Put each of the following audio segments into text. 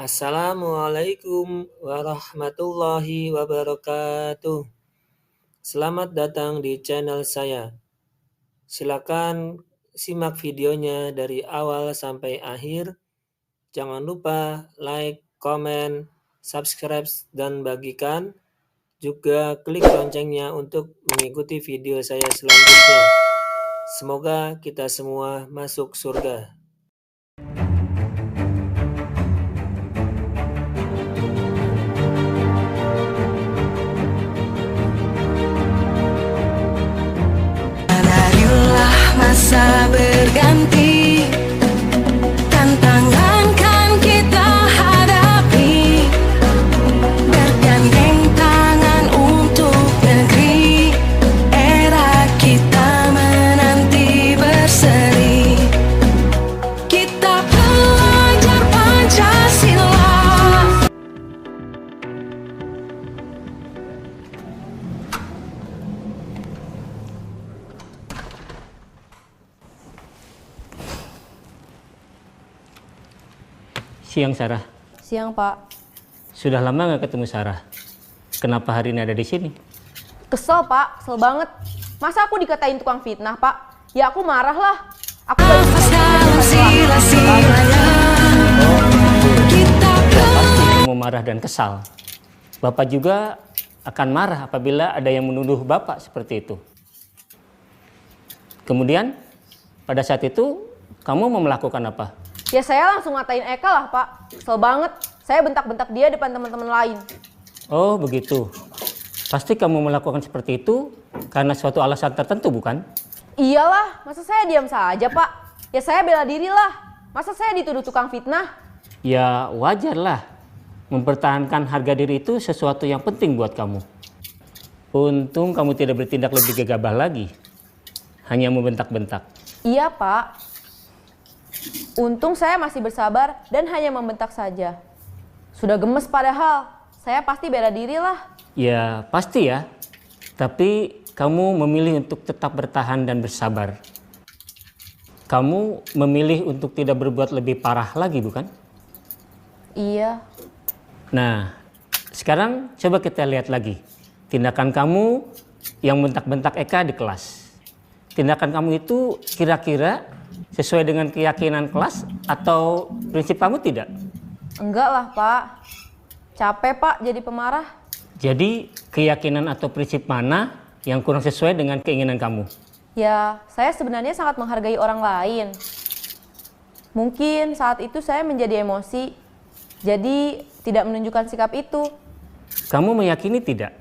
Assalamualaikum warahmatullahi wabarakatuh. Selamat datang di channel saya. Silakan simak videonya dari awal sampai akhir. Jangan lupa like, komen, subscribe, dan bagikan. Juga klik loncengnya untuk mengikuti video saya selanjutnya. Semoga kita semua masuk surga. Masa berganti, tantangan kan kita hadapi, bergandeng tangan untuk negeri, era kita menanti berseri, kita belajar Pancasila. Siang, Sarah. Siang, Pak. Sudah lama nggak ketemu Sarah. Kenapa hari ini ada di sini? Kesel, Pak. Kesel banget. Masa aku dikatain tukang fitnah, Pak? Ya aku marah lah. Aku Kamu marah dan kesal. Bapak juga akan marah apabila ada yang menuduh Bapak seperti itu. Kemudian, pada saat itu, kamu mau melakukan apa? Ya saya langsung ngatain Eka lah, Pak. Kesel banget. Saya bentak-bentak dia depan teman-teman lain. Oh, begitu. Pasti kamu melakukan seperti itu karena suatu alasan tertentu, bukan? Iyalah, masa saya diam saja, Pak? Ya saya bela diri lah. Masa saya dituduh tukang fitnah? Ya, wajarlah. Mempertahankan harga diri itu sesuatu yang penting buat kamu. Untung kamu tidak bertindak lebih gegabah lagi. Hanya membentak-bentak. Iya, Pak. Untung saya masih bersabar dan hanya membentak saja. Sudah gemes padahal. Saya pasti bela diri lah. Ya, pasti ya. Tapi kamu memilih untuk tetap bertahan dan bersabar. Kamu memilih untuk tidak berbuat lebih parah lagi, bukan? Iya. Nah, sekarang coba kita lihat lagi. Tindakan kamu yang bentak-bentak Eka di kelas. Tindakan kamu itu kira-kira sesuai dengan keyakinan kelas atau prinsip kamu tidak? Enggak lah, Pak. Capek, Pak, jadi pemarah. Jadi, keyakinan atau prinsip mana yang kurang sesuai dengan keinginan kamu? Ya, saya sebenarnya sangat menghargai orang lain. Mungkin saat itu saya menjadi emosi, jadi tidak menunjukkan sikap itu. Kamu meyakini tidak?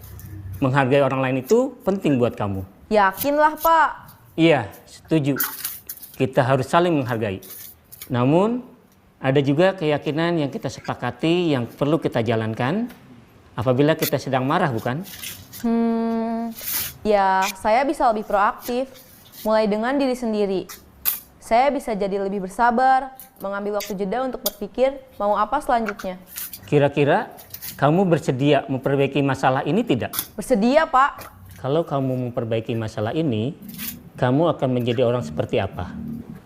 Menghargai orang lain itu penting buat kamu? Yakinlah, Pak. Iya, setuju. Kita harus saling menghargai. Namun, ada juga keyakinan yang kita sepakati yang perlu kita jalankan apabila kita sedang marah, bukan? Ya, saya bisa lebih proaktif, mulai dengan diri sendiri. Saya bisa jadi lebih bersabar, mengambil waktu jeda untuk berpikir mau apa selanjutnya. Kira-kira kamu bersedia memperbaiki masalah ini tidak? Bersedia, Pak. Kalau kamu memperbaiki masalah ini, kamu akan menjadi orang seperti apa?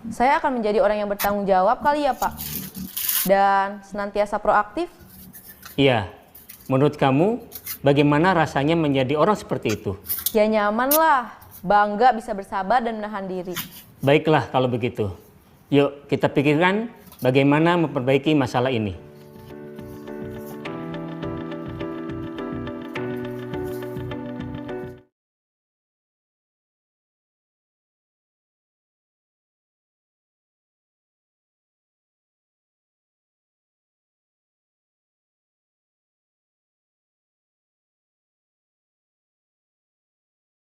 Saya akan menjadi orang yang bertanggung jawab kali ya, Pak. Dan senantiasa proaktif. Iya. Menurut kamu, bagaimana rasanya menjadi orang seperti itu? Ya nyaman lah. Bangga bisa bersabar dan menahan diri. Baiklah kalau begitu. Yuk kita pikirkan bagaimana memperbaiki masalah ini.